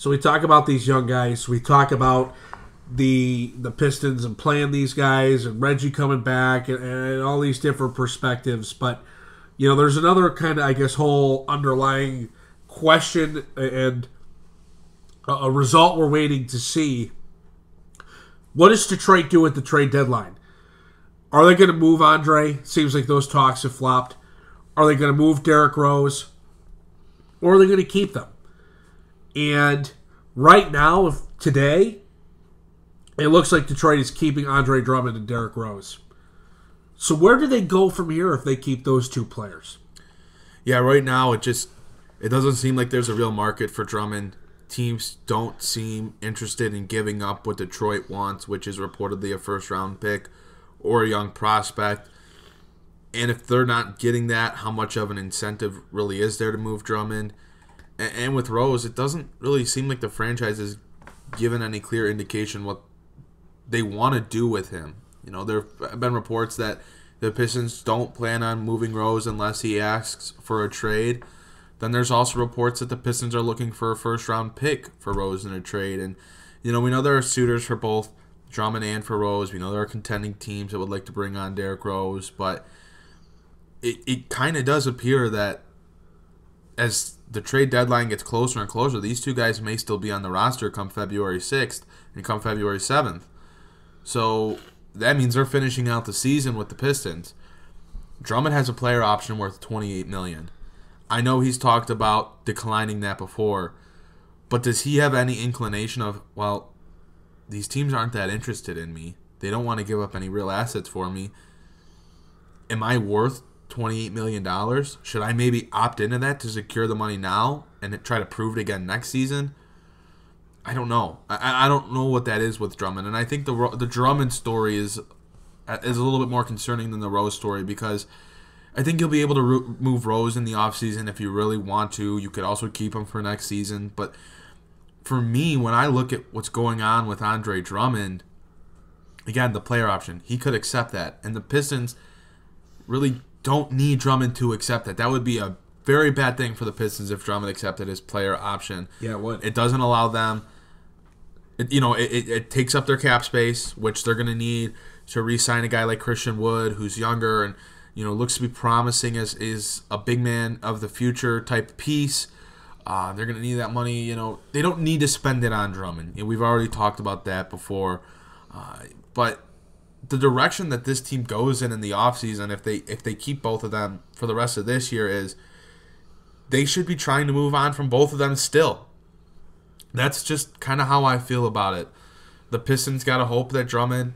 So we talk about these young guys. We talk about the Pistons and playing these guys and Reggie coming back and all these different perspectives. But, there's another kind of, I guess, whole underlying question and a result we're waiting to see. What does Detroit do at the trade deadline? Are they going to move Andre? Seems like those talks have flopped. Are they going to move Derrick Rose? Or are they going to keep them? And right now, today, it looks like Detroit is keeping Andre Drummond and Derrick Rose. So where do they go from here if they keep those two players? Yeah, right now it doesn't seem like there's a real market for Drummond. Teams don't seem interested in giving up what Detroit wants, which is reportedly a first-round pick or a young prospect. And if they're not getting that, how much of an incentive really is there to move Drummond? And with Rose, it doesn't really seem like the franchise is given any clear indication what they want to do with him. There have been reports that the Pistons don't plan on moving Rose unless he asks for a trade. Then there's also reports that the Pistons are looking for a first-round pick for Rose in a trade. And, we know there are suitors for both Drummond and for Rose. We know there are contending teams that would like to bring on Derrick Rose. But it kind of does appear that as the trade deadline gets closer and closer, these two guys may still be on the roster come February 6th and come February 7th. So that means they're finishing out the season with the Pistons. Drummond has a player option worth $28 million. I know he's talked about declining that before, but does he have any inclination of, well, these teams aren't that interested in me. They don't want to give up any real assets for me. Am I worth $28 million? Should I maybe opt into that to secure the money now and try to prove it again next season? I don't know. I don't know what that is with Drummond. And I think the Drummond story is a little bit more concerning than the Rose story, because I think you'll be able to move Rose in the offseason if you really want to. You could also keep him for next season. But for me, when I look at what's going on with Andre Drummond, again, the player option, he could accept that. And the Pistons really don't need Drummond to accept that. That would be a very bad thing for the Pistons if Drummond accepted his player option. Yeah, it would. It doesn't allow them. It takes up their cap space, which they're going to need to re-sign a guy like Christian Wood, who's younger and looks to be promising as is a big man of the future type piece. They're going to need that money. They don't need to spend it on Drummond. We've already talked about that before. But the direction that this team goes in the offseason, if they keep both of them for the rest of this year, is they should be trying to move on from both of them still. That's just kind of how I feel about it. The Pistons got to hope that Drummond,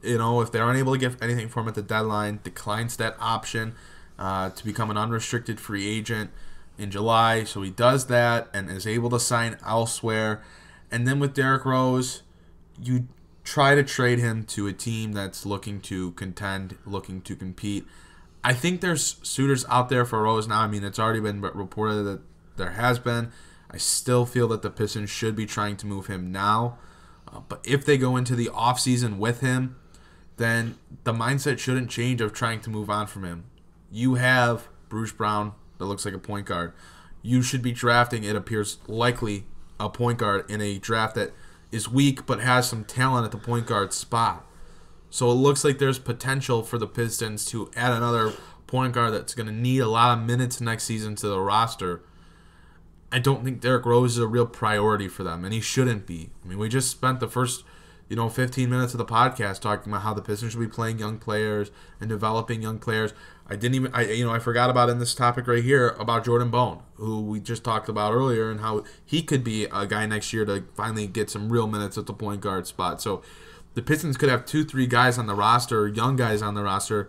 if they're unable to get anything for him at the deadline, declines that option to become an unrestricted free agent in July. So he does that and is able to sign elsewhere. And then with Derrick Rose, you try to trade him to a team that's looking to contend, looking to compete. I think there's suitors out there for Rose now. I mean, it's already been reported that there has been. I still feel that the Pistons should be trying to move him now. But if they go into the offseason with him, then the mindset shouldn't change of trying to move on from him. You have Bruce Brown that looks like a point guard. You should be drafting, it appears likely, a point guard in a draft that is weak but has some talent at the point guard spot. So it looks like there's potential for the Pistons to add another point guard that's going to need a lot of minutes next season to the roster. I don't think Derrick Rose is a real priority for them, and he shouldn't be. I mean, we just spent the first 15 minutes of the podcast talking about how the Pistons should be playing young players and developing young players. I forgot about in this topic right here about Jordan Bone, who we just talked about earlier, and how he could be a guy next year to finally get some real minutes at the point guard spot. So the Pistons could have 2-3 guys on the roster, young guys on the roster,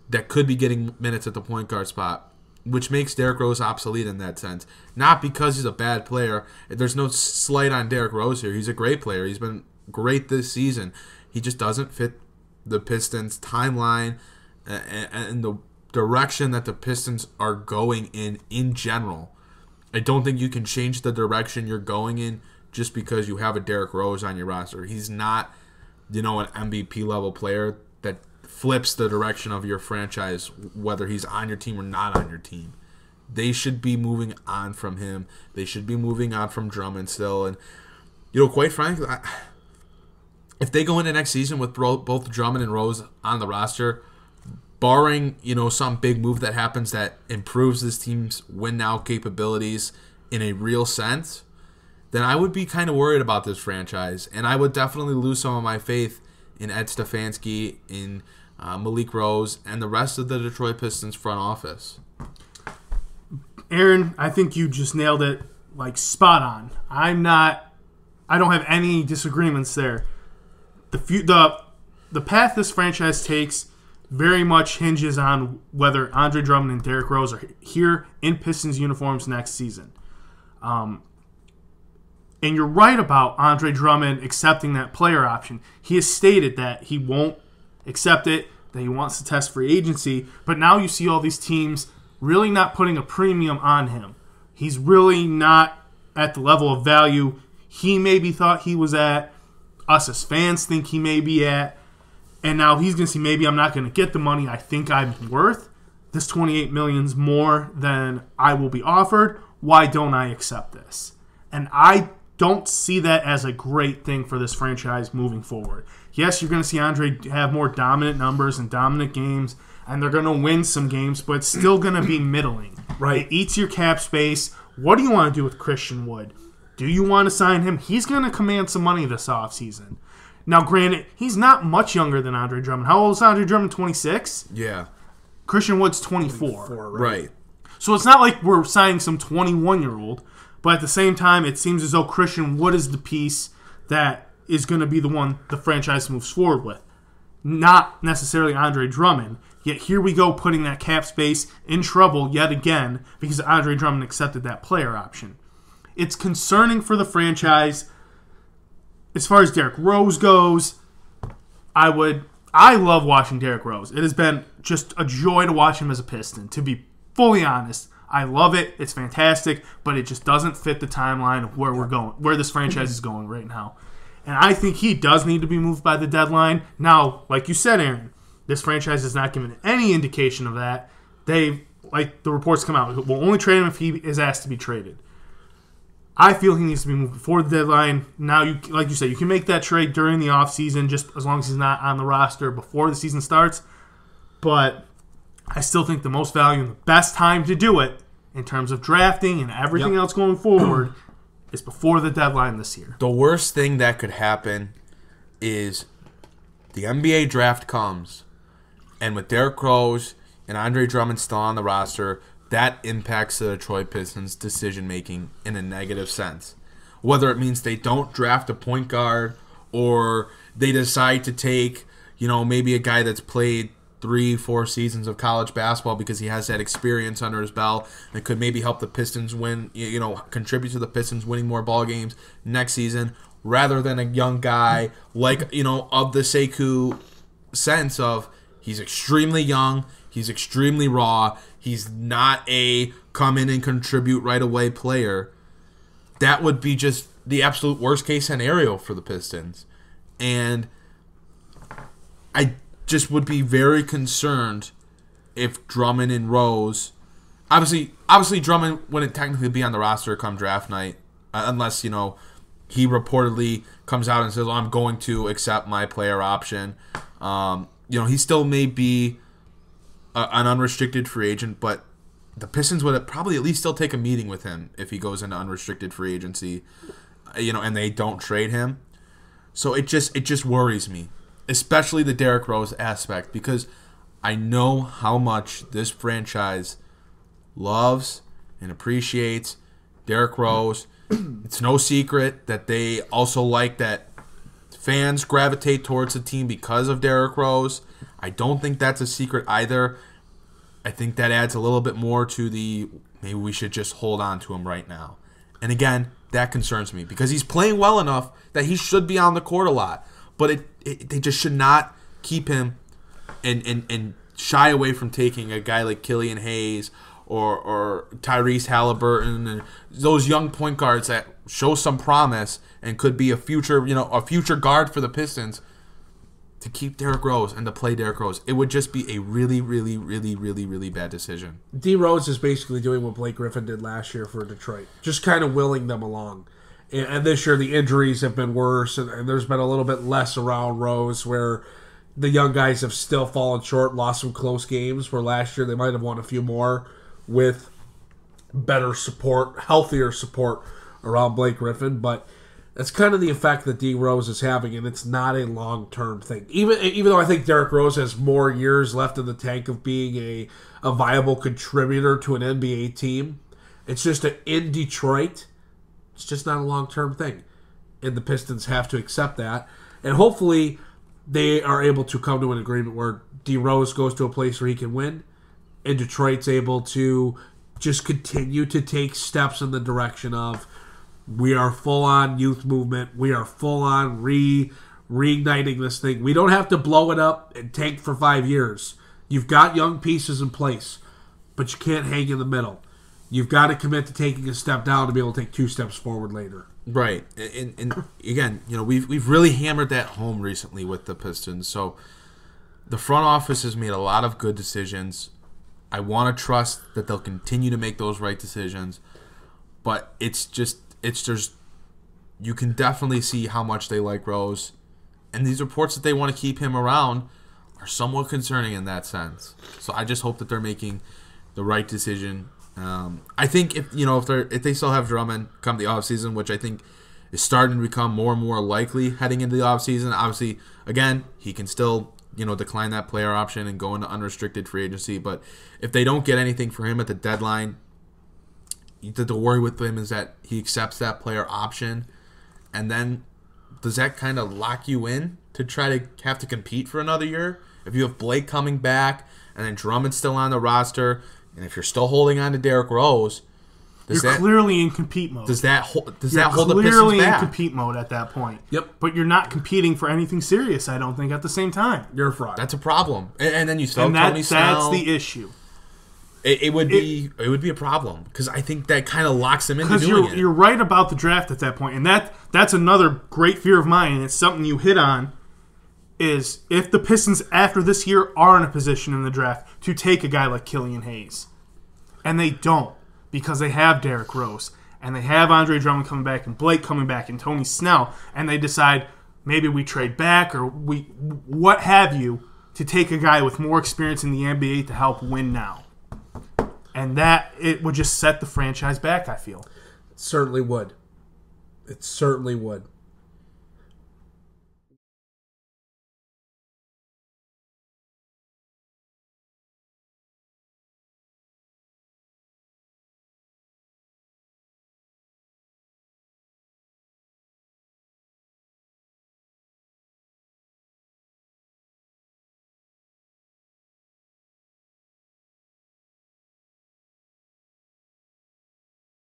that could be getting minutes at the point guard spot, which makes Derrick Rose obsolete in that sense. Not because he's a bad player. There's no slight on Derrick Rose here. He's a great player. He's been great this season. He just doesn't fit the Pistons' timeline and the direction that the Pistons are going in general. I don't think you can change the direction you're going in just because you have a Derrick Rose on your roster. He's not, an MVP level player that flips the direction of your franchise, whether he's on your team or not on your team. they should be moving on from him. They should be moving on from Drummond still. And, quite frankly, if they go into next season with both Drummond and Rose on the roster, barring, some big move that happens that improves this team's win-now capabilities in a real sense, then I would be kind of worried about this franchise. And I would definitely lose some of my faith in Ed Stefanski, in Malik Rose, and the rest of the Detroit Pistons front office. Aaron, I think you just nailed it, spot on. I don't have any disagreements there. The path this franchise takes very much hinges on whether Andre Drummond and Derrick Rose are here in Pistons uniforms next season. And you're right about Andre Drummond accepting that player option. He has stated that he won't accept it, that he wants to test free agency, but now you see all these teams really not putting a premium on him. He's really not at the level of value he maybe thought he was at, us as fans think he may be at, and now he's going to see maybe I'm not going to get the money I think I'm worth. This $28 million is more than I will be offered. Why don't I accept this? And I don't see that as a great thing for this franchise moving forward. Yes, you're going to see Andre have more dominant numbers and dominant games, and they're going to win some games, but it's still going to be middling. Right? It eats your cap space. What do you want to do with Christian Wood? Do you want to sign him? He's going to command some money this offseason. Now, granted, he's not much younger than Andre Drummond. How old is Andre Drummond? 26? Yeah. Christian Wood's 24. Right. So it's not like we're signing some 21-year-old, but at the same time, it seems as though Christian Wood is the piece that is going to be the one the franchise moves forward with. Not necessarily Andre Drummond. Yet here we go putting that cap space in trouble yet again because Andre Drummond accepted that player option. It's concerning for the franchise. As far as Derrick Rose goes, I love watching Derrick Rose. It has been just a joy to watch him as a Piston. To be fully honest, I love it. It's fantastic, but it just doesn't fit the timeline of where we're going, where this franchise is going right now. And I think he does need to be moved by the deadline. Now, like you said, Aaron, this franchise has not given any indication of that. Like the reports come out, we'll only trade him if he is asked to be traded. I feel he needs to be moved before the deadline. Now, like you said, you can make that trade during the offseason just as long as he's not on the roster before the season starts. But I still think the most value and the best time to do it in terms of drafting and everything else going forward is before the deadline this year. The worst thing that could happen is the NBA draft comes, and with Derrick Rose and Andre Drummond still on the roster, that impacts the Detroit Pistons' decision-making in a negative sense. Whether it means they don't draft a point guard or they decide to take, maybe a guy that's played 3-4 seasons of college basketball because he has that experience under his belt and could maybe help the Pistons win, contribute to the Pistons winning more ball games next season, rather than a young guy like, of the Sekou sense of he's extremely young, he's extremely raw, he's not a come in and contribute right away player. That would be just the absolute worst case scenario for the Pistons. And I just would be very concerned if Drummond and Rose, obviously Drummond wouldn't technically be on the roster come draft night, unless, he reportedly comes out and says, I'm going to accept my player option. He still may be an unrestricted free agent, but the Pistons would probably at least still take a meeting with him if he goes into unrestricted free agency, and they don't trade him. So it just worries me, especially the Derrick Rose aspect, because I know how much this franchise loves and appreciates Derrick Rose. It's no secret that they also like that fans gravitate towards the team because of Derrick Rose. I don't think that's a secret either. I think that adds a little bit more to the maybe we should just hold on to him right now. And again, that concerns me because he's playing well enough that he should be on the court a lot. But they just should not keep him and shy away from taking a guy like Killian Hayes or Tyrese Halliburton and those young point guards that show some promise and could be a future guard for the Pistons. to keep Derrick Rose and to play Derrick Rose. It would just be a really, really, really, really, really bad decision. D. Rose is basically doing what Blake Griffin did last year for Detroit, just kind of willing them along. And this year the injuries have been worse, and there's been a little bit less around Rose, where the young guys have still fallen short, lost some close games, where last year they might have won a few more with better support, healthier support around Blake Griffin. But that's kind of the effect that D. Rose is having, and it's not a long-term thing. Even though I think Derrick Rose has more years left in the tank of being a viable contributor to an NBA team, it's just in Detroit, it's just not a long-term thing. And the Pistons have to accept that. And hopefully they are able to come to an agreement where D. Rose goes to a place where he can win, and Detroit's able to just continue to take steps in the direction of, we are full-on youth movement. We are full-on reigniting this thing. We don't have to blow it up and tank for 5 years. You've got young pieces in place, but you can't hang in the middle. You've got to commit to taking a step down to be able to take 2 steps forward later. Right. And again, we've really hammered that home recently with the Pistons. So the front office has made a lot of good decisions. I want to trust that they'll continue to make those right decisions. But it's just you can definitely see how much they like Rose. And these reports that they want to keep him around are somewhat concerning in that sense. So I just hope that they're making the right decision. I think if they still have Drummond come the offseason, which I think is starting to become more and more likely heading into the offseason. Obviously, again, he can still decline that player option and go into unrestricted free agency. But if they don't get anything for him at the deadline, the worry with him is that he accepts that player option, and then does that kind of lock you in to try to have to compete for another year? If you have Blake coming back and then Drummond's still on the roster, and if you're still holding on to Derrick Rose, you're clearly in compete mode. Does that hold the Pistons back? You're clearly in compete mode at that point. Yep. But you're not competing for anything serious, I don't think, at the same time. You're a fraud. That's a problem. And then you throw Tony That's Snell. the issue. It would be a problem because I think that kind of locks him into doing it. You're right about the draft at that point, and that's another great fear of mine, and it's something you hit on, is if the Pistons after this year are in a position in the draft to take a guy like Killian Hayes, and they don't because they have Derrick Rose, and they have Andre Drummond coming back, and Blake coming back, and Tony Snell, and they decide maybe we trade back or we what have you to take a guy with more experience in the NBA to help win now. And that, it would just set the franchise back, I feel. It certainly would. It certainly would.